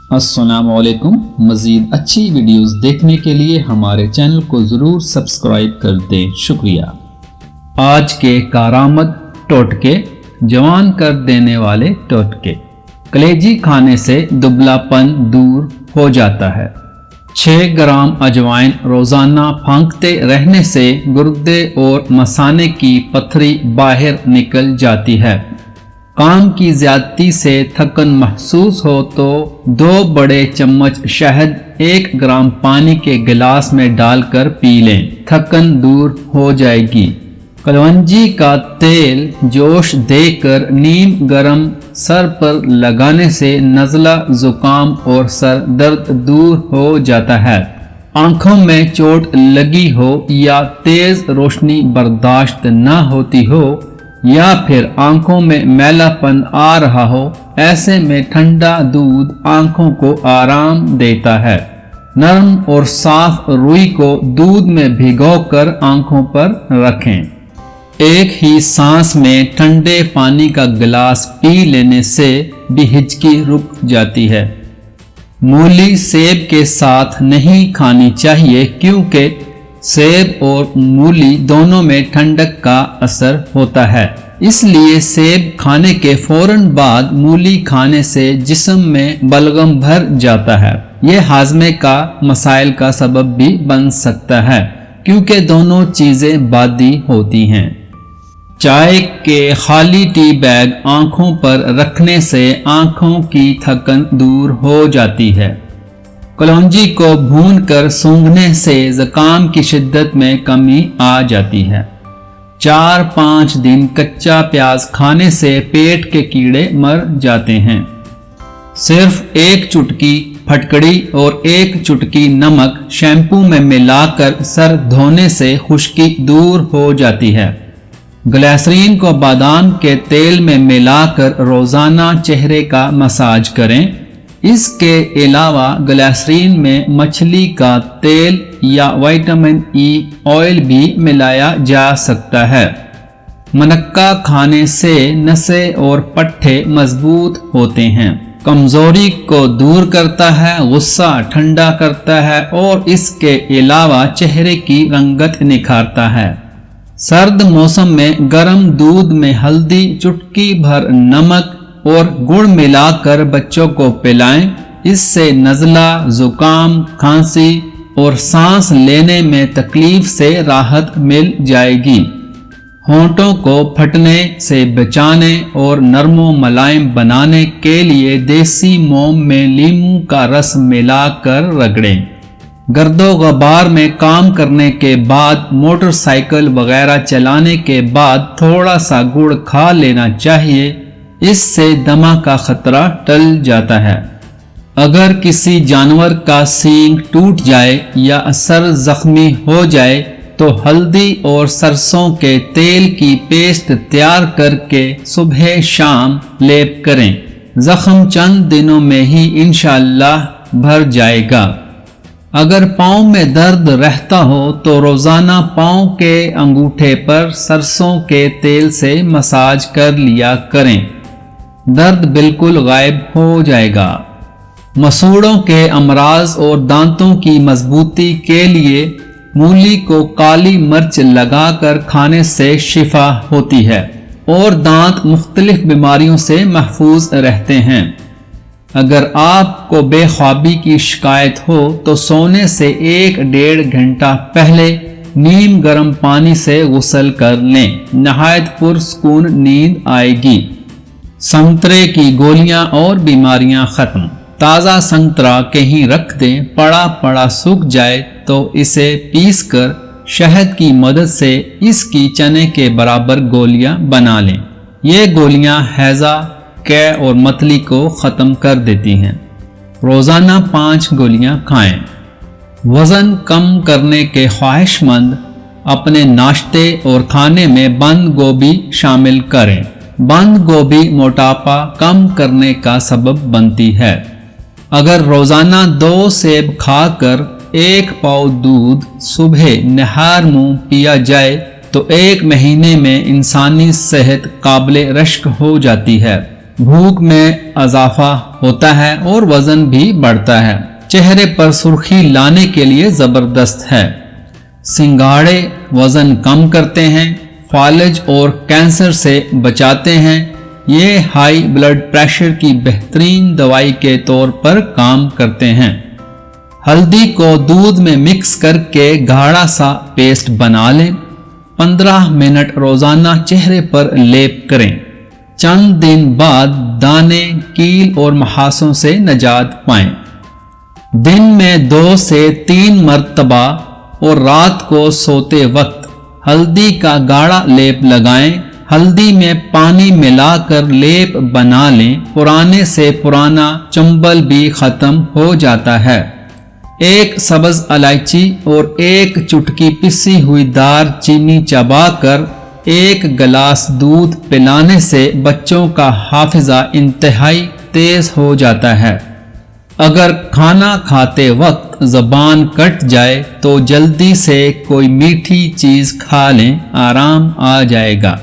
السلام علیکم۔ مزید اچھی ویڈیوز دیکھنے کے لیے ہمارے چینل کو ضرور سبسکرائب کر دیں، شکریہ۔ آج کے کارآمد ٹوٹکے، جوان کر دینے والے ٹوٹکے۔ کلیجی کھانے سے دبلا پن دور ہو جاتا ہے۔ 6 گرام اجوائن روزانہ پھانکتے رہنے سے گردے اور مثانے کی پتھری باہر نکل جاتی ہے۔ کام کی زیادتی سے تھکن محسوس ہو تو 2 بڑے چمچ شہد 1 گرام پانی کے گلاس میں ڈال کر پی لیں، تھکن دور ہو جائے گی۔ کلونجی کا تیل جوش دے کر نیم گرم سر پر لگانے سے نزلہ، زکام اور سر درد دور ہو جاتا ہے۔ آنکھوں میں چوٹ لگی ہو یا تیز روشنی برداشت نہ ہوتی ہو یا پھر آنکھوں میں میلا پن آ رہا ہو، ایسے میں ٹھنڈا دودھ آنکھوں کو آرام دیتا ہے۔ نرم اور صاف روئی کو دودھ میں بھگو کر آنکھوں پر رکھیں۔ ایک ہی سانس میں ٹھنڈے پانی کا گلاس پی لینے سے بھی ہچکی رک جاتی ہے۔ مولی سیب کے ساتھ نہیں کھانی چاہیے کیونکہ سیب اور مولی دونوں میں ٹھنڈک کا اثر ہوتا ہے، اس لیے سیب کھانے کے فوراً بعد مولی کھانے سے جسم میں بلغم بھر جاتا ہے۔ یہ ہاضمے کا مسائل کا سبب بھی بن سکتا ہے کیونکہ دونوں چیزیں بادی ہوتی ہیں۔ چائے کے خالی ٹی بیگ آنکھوں پر رکھنے سے آنکھوں کی تھکن دور ہو جاتی ہے۔ کلونجی کو بھون کر سونگھنے سے زکام کی شدت میں کمی آ جاتی ہے۔ 4-5 دن کچا پیاز کھانے سے پیٹ کے کیڑے مر جاتے ہیں۔ صرف 1 چٹکی پھٹکڑی اور 1 چٹکی نمک شیمپو میں ملا کر سر دھونے سے خشکی دور ہو جاتی ہے۔ گلیسرین کو بادام کے تیل میں ملا کر روزانہ چہرے کا مساج کریں۔ اس کے علاوہ گلیسرین میں مچھلی کا تیل یا وٹامن ای آئل بھی ملایا جا سکتا ہے۔ منقہ کھانے سے نسیں اور پٹھے مضبوط ہوتے ہیں، کمزوری کو دور کرتا ہے، غصہ ٹھنڈا کرتا ہے اور اس کے علاوہ چہرے کی رنگت نکھارتا ہے۔ سرد موسم میں گرم دودھ میں ہلدی، چٹکی بھر نمک اور گڑ ملا کر بچوں کو پلائیں، اس سے نزلہ، زکام، کھانسی اور سانس لینے میں تکلیف سے راحت مل جائے گی۔ ہونٹوں کو پھٹنے سے بچانے اور نرم و ملائم بنانے کے لیے دیسی موم میں لیموں کا رس ملا کر رگڑیں۔ گرد و غبار میں کام کرنے کے بعد، موٹر سائیکل وغیرہ چلانے کے بعد تھوڑا سا گڑ کھا لینا چاہیے، اس سے دمہ کا خطرہ ٹل جاتا ہے۔ اگر کسی جانور کا سینگ ٹوٹ جائے یا سر زخمی ہو جائے تو ہلدی اور سرسوں کے تیل کی پیسٹ تیار کر کے صبح شام لیپ کریں، زخم چند دنوں میں ہی انشاءاللہ بھر جائے گا۔ اگر پاؤں میں درد رہتا ہو تو روزانہ پاؤں کے انگوٹھے پر سرسوں کے تیل سے مساج کر لیا کریں، درد بالکل غائب ہو جائے گا۔ مسوڑوں کے امراض اور دانتوں کی مضبوطی کے لیے مولی کو کالی مرچ لگا کر کھانے سے شفا ہوتی ہے اور دانت مختلف بیماریوں سے محفوظ رہتے ہیں۔ اگر آپ کو بے خوابی کی شکایت ہو تو سونے سے 1-1.5 گھنٹہ پہلے نیم گرم پانی سے غسل کر لیں، نہایت پرسکون نیند آئے گی۔ سنترے کی گولیاں اور بیماریاں ختم۔ تازہ سنترا کہیں رکھ دیں، پڑا سوکھ جائے تو اسے پیس کر شہد کی مدد سے اس کی چنے کے برابر گولیاں بنا لیں۔ یہ گولیاں ہیضہ، قے اور متلی کو ختم کر دیتی ہیں۔ روزانہ 5 گولیاں کھائیں۔ وزن کم کرنے کے خواہش مند اپنے ناشتے اور کھانے میں بند گوبھی شامل کریں۔ بند گوبھی موٹاپا کم کرنے کا سبب بنتی ہے۔ اگر روزانہ 2 سیب کھا کر 1 پاؤ دودھ صبح نہار منہ پیا جائے تو 1 مہینے میں انسانی صحت قابل رشک ہو جاتی ہے۔ بھوک میں اضافہ ہوتا ہے اور وزن بھی بڑھتا ہے۔ چہرے پر سرخی لانے کے لیے زبردست ہے۔ سنگھاڑے وزن کم کرتے ہیں، فالج اور کینسر سے بچاتے ہیں۔ یہ ہائی بلڈ پریشر کی بہترین دوائی کے طور پر کام کرتے ہیں۔ ہلدی کو دودھ میں مکس کر کے گاڑھا سا پیسٹ بنا لیں۔ 15 منٹ روزانہ چہرے پر لیپ کریں۔ چند دن بعد دانے، کیل اور محاسوں سے نجات پائیں۔ دن میں 2 سے 3 مرتبہ اور رات کو سوتے وقت ہلدی کا گاڑھا لیپ لگائیں۔ ہلدی میں پانی ملا کر لیپ بنا لیں۔ پرانے سے پرانا چنبل بھی ختم ہو جاتا ہے۔ 1 سبز الائچی اور 1 چٹکی پسی ہوئی دار چینی چبا کر 1 گلاس دودھ پلانے سے بچوں کا حافظہ انتہائی تیز ہو جاتا ہے۔ اگر کھانا کھاتے وقت زبان کٹ جائے تو جلدی سے کوئی میٹھی چیز کھا لیں، آرام آ جائے گا۔